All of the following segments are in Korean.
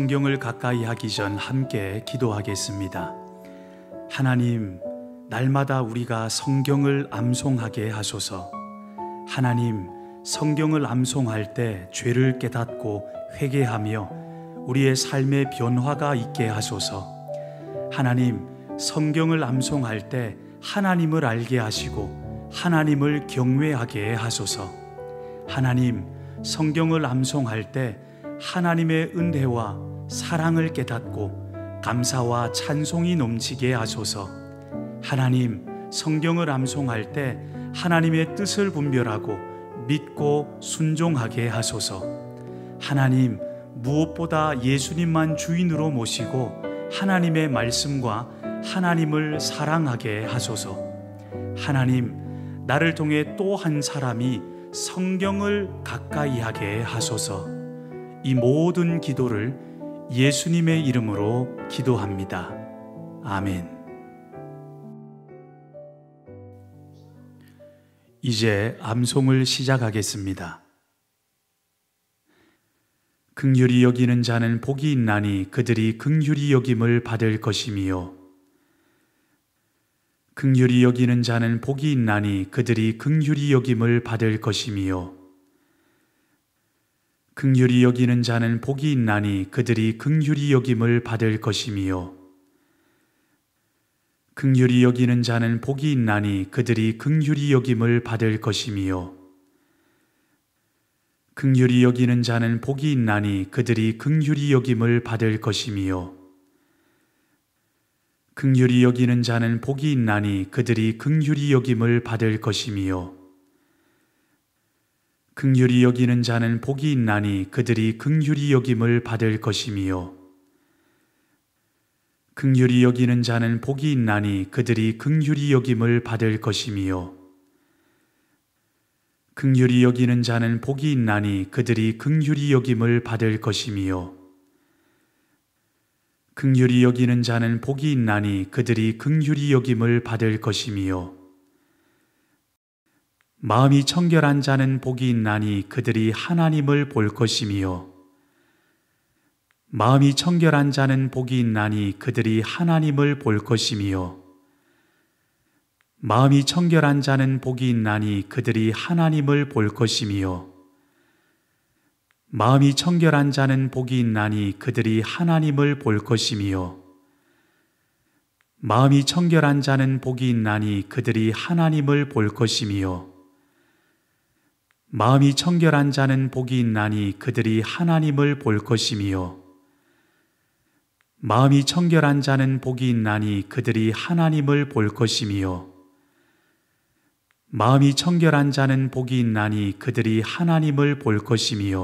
성경을 가까이 하기 전 함께 기도하겠습니다. 하나님, 날마다 우리가 성경을 암송하게 하소서. 하나님, 성경을 암송할 때 죄를 깨닫고 회개하며 우리의 삶의 변화가 있게 하소서. 하나님, 성경을 암송할 때 하나님을 알게 하시고 하나님을 경외하게 하소서. 하나님, 성경을 암송할 때 하나님의 은혜와 사랑을 깨닫고 감사와 찬송이 넘치게 하소서. 하나님, 성경을 암송할 때 하나님의 뜻을 분별하고 믿고 순종하게 하소서. 하나님, 무엇보다 예수님만 주인으로 모시고 하나님의 말씀과 하나님을 사랑하게 하소서. 하나님, 나를 통해 또 한 사람이 성경을 가까이 하게 하소서. 이 모든 기도를 예수님의 이름으로 기도합니다. 아멘. 이제 암송을 시작하겠습니다. 긍휼히 여기는 자는 복이 있나니 그들이 긍휼히 여김을 받을 것이며, 긍휼히 여기는 자는 복이 있나니 그들이 긍휼히 여김을 받을 것이며, 긍휼히 여기는 자는 복이 있나니 그들이 긍휼히 여김을 받을 것이며, 긍휼히 여기는 자는 복이 있나니 그들이 긍휼히 여김을 받을 것이며, 긍휼히 여기는 자는 복이 있나니 그들이 긍휼히 여김을 받을 것이며, 긍휼히 여기는 자는 복이 있나니 그들이 긍휼히 여김을 받을 것이며, 긍휼히 여기는 자는 복이 있나니 그들이 긍휼히 여김을 받을 것이며, 긍휼히 여기는 자는 복이 있나니 그들이 긍휼히 여김을 받을 것이며, 긍휼히 여기는 자는 복이 있나니 그들이 긍휼히 여김을 받을 것이며, 긍휼히 여기는 자는 복이 있나니 그들이 긍휼히 여김을 받을 것이며, 마음이 청결한 자는 복이 있나니 그들이 하나님을 볼 것이며, 마음이 청결한 자는 복이 있나니 그들이 하나님을 볼 것이며, 마음이 청결한 자는 복이 있나니 그들이 하나님을 볼 것이며, 마음이 청결한 자는 복이 있나니 그들이 하나님을 볼 것이며, 마음이 청결한 자는 복이 있나니 그들이 하나님을 볼 것이며, 마음이 청결한 자는 복이 있나니 그들이 하나님을 볼 것이며, 마음이 청결한 자는 복이 있나니 그들이 하나님을 볼 것이며, 마음이 청결한 자는 복이 있나니 그들이 하나님을 볼 것이며,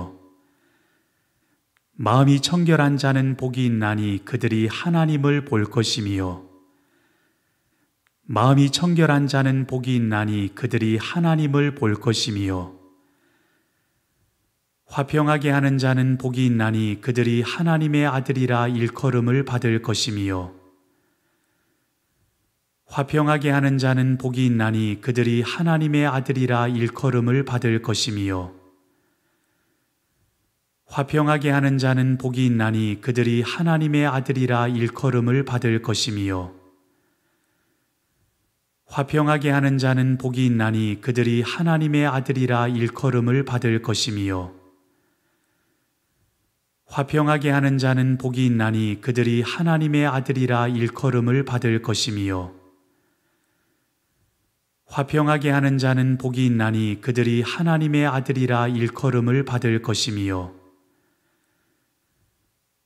마음이 청결한 자는 복이 있나니 그들이 하나님을 볼 것이며, 마음이 청결한 자는 복이 있나니 그들이 하나님을 볼 것이며, 화평하게 하는 자는 복이 있나니 그들이 하나님의 아들이라 일컬음을 받을 것이며, 화평하게 하는 자는 복이 있나니 그들이 하나님의 아들이라 일컬음을 받을 것이며, 화평하게 하는 자는 복이 있나니 그들이 하나님의 아들이라 일컬음을 받을 것이며, 화평하게 하는 자는 복이 있나니 그들이 하나님의 아들이라 일컬음을 받을 것이며, 화평하게 하는 자는 복이 있나니 그들이 하나님의 아들이라 일컬음을 받을 것이며, 화평하게 하는 자는 복이 있나니 그들이 하나님의 아들이라 일컬음을 받을 것이며,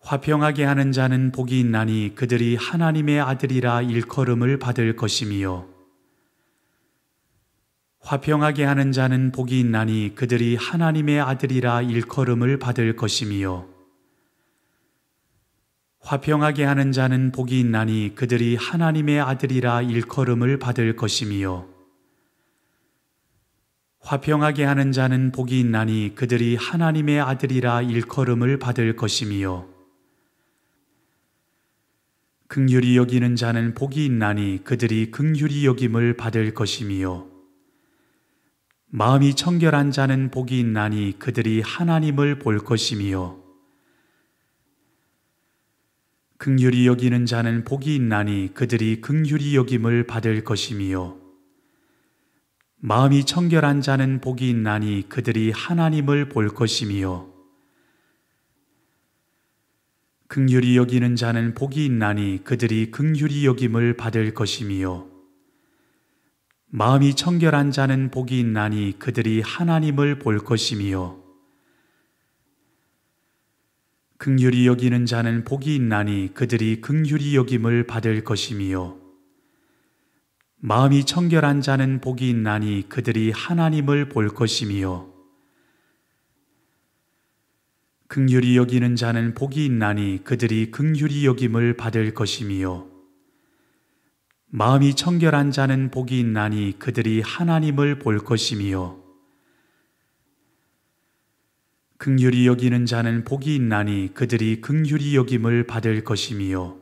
화평하게 하는 자는 복이 있나니 그들이 하나님의 아들이라 일컬음을 받을 것이며, 화평하게 하는 자는 복이 있나니 그들이 하나님의 아들이라 일컬음을 받을 것이며, 화평하게 하는 자는 복이 있나니 그들이 하나님의 아들이라 일컬음을 받을 것이며, 화평하게 하는 자는 복이 있나니 그들이 하나님의 아들이라 일컬음을 받을 것이며, 긍휼히 여기는 자는 복이 있나니 그들이 긍휼히 여김을 받을 것이며, 마음이 청결한 자는 복이 있나니 그들이 하나님을 볼 것이며, 마음이 청결한 자는 복이 있나니 그들이 하나님을 볼 것이며, 마음이 청결한 자는 복이 있나니 그들이 하나님을 볼 것이며, 마음이 청결한 자는 복이 있나니 그들이 하나님을 볼 것이며, 마음이 청결한 자는 복이 있나니 그들이 하나님을 볼 것이며, 긍휼히 여기는 자는 복이 있나니 그들이 긍휼히 여김을 받을 것이며 마음이 청결한 자는 복이 있나니 그들이 하나님을 볼 것이며 긍휼히 여기는 자는 복이 있나니 그들이 긍휼히 여김을 받을 것이며 마음이 청결한 자는 복이 있나니 그들이 하나님을 볼 것이며 긍휼히 여기는 자는 복이 있나니 그들이 긍휼히 여김을 받을 것이며 마음이 청결한 자는 복이 있나니 그들이 하나님을 볼 것이며 긍휼히 여기는 자는 복이 있나니 그들이 긍휼히 여김을 받을 것이며 마음이 청결한 자는 복이 있나니 그들이 하나님을 볼 것이며 긍휼히 여기는 자는 복이 있나니 그들이 긍휼히 여김을 받을 것이며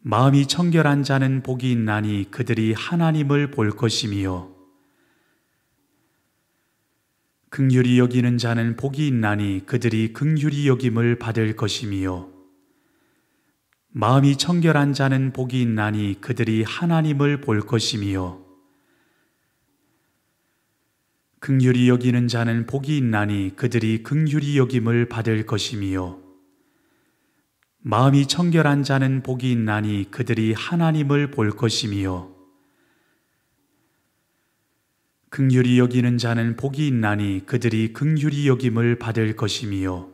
마음이 청결한 자는 복이 있나니 그들이 하나님을 볼 것이며 긍휼히 여기는 자는 복이 있나니 그들이 긍휼히 여김을 받을 것이며 마음이 청결한 자는 복이 있나니 그들이 하나님을 볼 것이며 긍휼히 여기는 자는 복이 있나니 그들이 긍휼히 여김을 받을 것이며 마음이 청결한 자는 복이 있나니 그들이 하나님을 볼 것이며 긍휼히 여기는 자는 복이 있나니 그들이 긍휼히 여김을 받을 것이며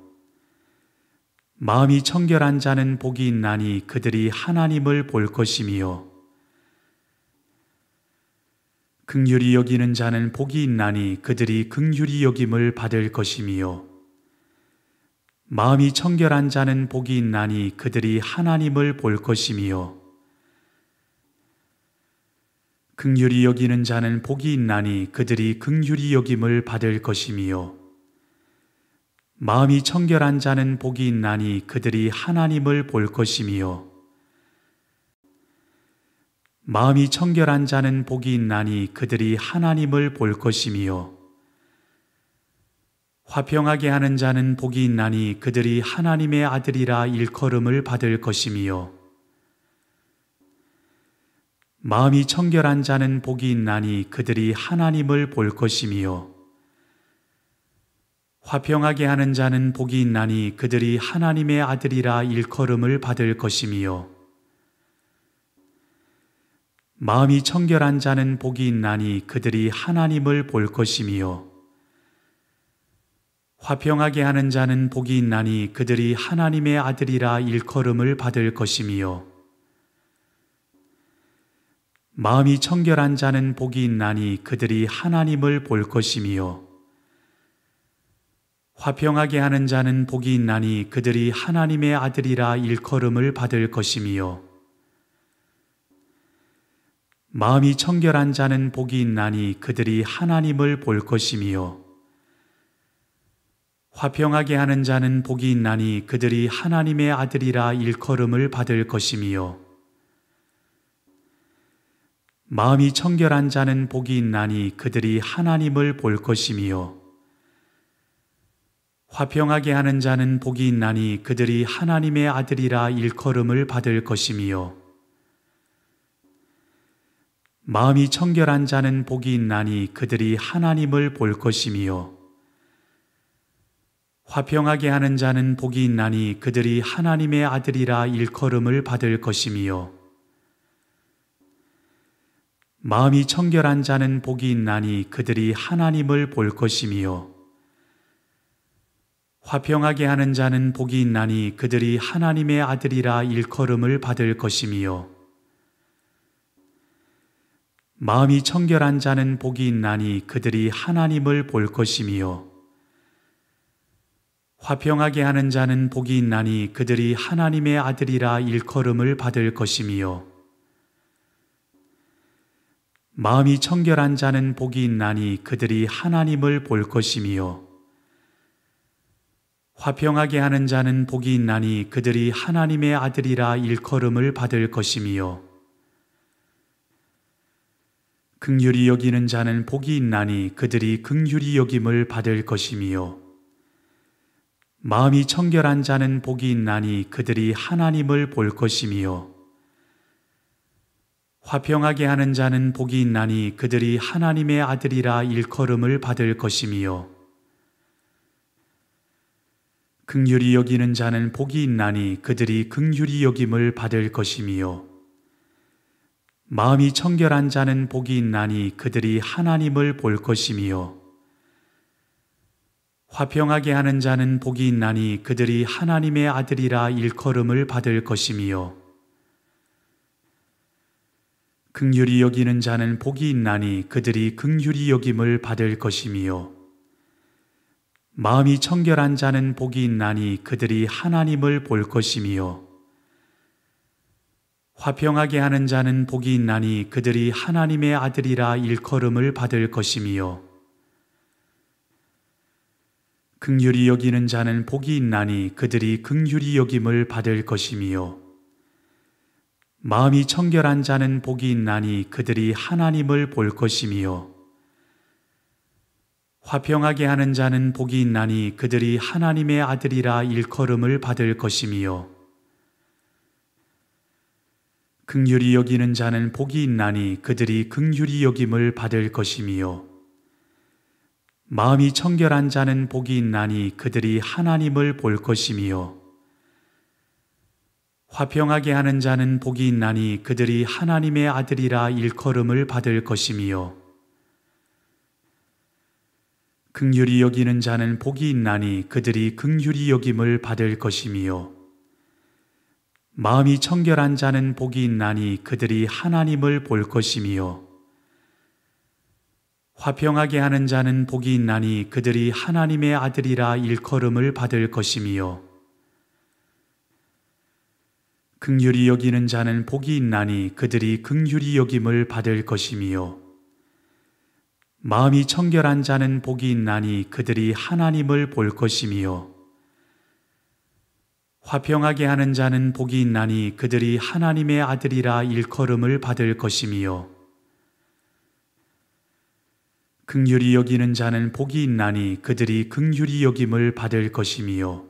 마음이 청결한 자는 복이 있나니 그들이 하나님을 볼 것이며 긍휼히 여기는 자는 복이 있나니 그들이 긍휼히 여김을 받을 것이며 마음이 청결한 자는 복이 있나니 그들이 하나님을 볼 것이며 긍휼히 여기는 자는 복이 있나니 그들이 긍휼히 여김을 받을 것이며 마음이 청결한 자는 복이 있나니 그들이 하나님을 볼 것이며 마음이 청결한 자는 복이 있나니 그들이 하나님을 볼 것이며 화평하게 하는 자는 복이 있나니 그들이 하나님의 아들이라 일컬음을 받을 것이며 마음이 청결한 자는 복이 있나니 그들이 하나님을 볼 것이며 화평하게 하는 자는 복이 있나니 그들이 하나님의 아들이라 일컬음을 받을 것이며 마음이 청결한 자는 복이 있나니 그들이 하나님을 볼 것이며 화평하게 하는 자는 복이 있나니 그들이 하나님의 아들이라 일컬음을 받을 것이며 마음이 청결한 자는 복이 있나니 그들이 하나님을 볼 것이며 화평하게 하는 자는 복이 있나니 그들이 하나님의 아들이라 일컬음을 받을 것이며 마음이 청결한 자는 복이 있나니 그들이 하나님을 볼 것이며 화평하게 하는 자는 복이 있나니 그들이 하나님의 아들이라 일컬음을 받을 것이며 마음이 청결한 자는 복이 있나니 그들이 하나님을 볼 것이며 화평하게 하는 자는 복이 있나니 그들이 하나님의 아들이라 일컬음을 받을 것이며 마음이 청결한 자는 복이 있나니 그들이 하나님을 볼 것이며 화평하게 하는 자는 복이 있나니 그들이 하나님의 아들이라 일컬음을 받을 것이며 마음이 청결한 자는 복이 있나니 그들이 하나님을 볼 것이며 화평하게 하는 자는 복이 있나니 그들이 하나님의 아들이라 일컬음을 받을 것이며 마음이 청결한 자는 복이 있나니 그들이 하나님을 볼 것이며 화평하게 하는 자는 복이 있나니 그들이 하나님의 아들이라 일컬음을 받을 것이며 마음이 청결한 자는 복이 있나니 그들이 하나님을 볼 것이며 화평하게 하는 자는 복이 있나니 그들이 하나님의 아들이라 일컬음을 받을 것이며 긍휼히 여기는 자는 복이 있나니 그들이 긍휼히 여김을 받을 것이며 마음이 청결한 자는 복이 있나니 그들이 하나님을 볼 것이며 화평하게 하는 자는 복이 있나니 그들이 하나님의 아들이라 일컬음을 받을 것이며 긍휼히 여기는 자는 복이 있나니 그들이 긍휼히 여김을 받을 것이며 마음이 청결한 자는 복이 있나니 그들이 하나님을 볼 것이며 화평하게 하는 자는 복이 있나니 그들이 하나님의 아들이라 일컬음을 받을 것이며 긍휼히 여기는 자는 복이 있나니 그들이 긍휼히 여김을 받을 것이며 마음이 청결한 자는 복이 있나니 그들이 하나님을 볼 것이며 화평하게 하는 자는 복이 있나니 그들이 하나님의 아들이라 일컬음을 받을 것이며 긍휼히 여기는 자는 복이 있나니 그들이 긍휼히 여김을 받을 것이며 마음이 청결한 자는 복이 있나니 그들이 하나님을 볼 것이며 화평하게 하는 자는 복이 있나니 그들이 하나님의 아들이라 일컬음을 받을 것이며 긍휼히 여기는 자는 복이 있나니 그들이 긍휼히 여김을 받을 것이며 마음이 청결한 자는 복이 있나니 그들이 하나님을 볼 것이며 화평하게 하는 자는 복이 있나니 그들이 하나님의 아들이라 일컬음을 받을 것이며 긍휼히 여기는 자는 복이 있나니 그들이 긍휼히 여김을 받을 것이며 마음이 청결한 자는 복이 있나니 그들이 하나님을 볼 것이며 화평하게 하는 자는 복이 있나니 그들이 하나님의 아들이라 일컬음을 받을 것이며 긍휼히 여기는 자는 복이 있나니 그들이 긍휼히 여김을 받을 것이며 마음이 청결한 자는 복이 있나니 그들이 하나님을 볼 것이며 화평하게 하는 자는 복이 있나니 그들이 하나님의 아들이라 일컬음을 받을 것이며 긍휼히 여기는 자는 복이 있나니 그들이 긍휼히 여김을 받을 것이며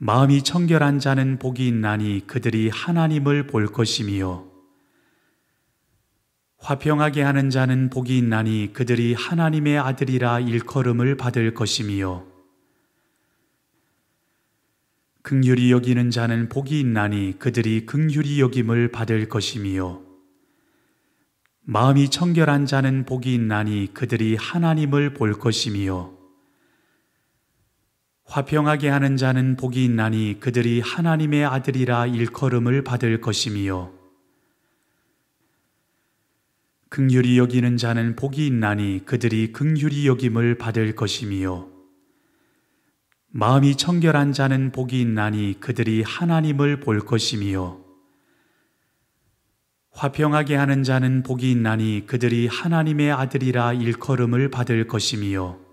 마음이 청결한 자는 복이 있나니 그들이 하나님을 볼 것이며 화평하게 하는 자는 복이 있나니 그들이 하나님의 아들이라 일컬음을 받을 것이며 긍휼히 여기는 자는 복이 있나니 그들이 긍휼히 여김을 받을 것이며 마음이 청결한 자는 복이 있나니 그들이 하나님을 볼 것이며 화평하게 하는 자는 복이 있나니 그들이 하나님의 아들이라 일컬음을 받을 것이며 긍휼히 여기는 자는 복이 있나니 그들이 긍휼히 여김을 받을 것이며 마음이 청결한 자는 복이 있나니 그들이 하나님을 볼 것이며 화평하게 하는 자는 복이 있나니 그들이 하나님의 아들이라 일컬음을 받을 것이며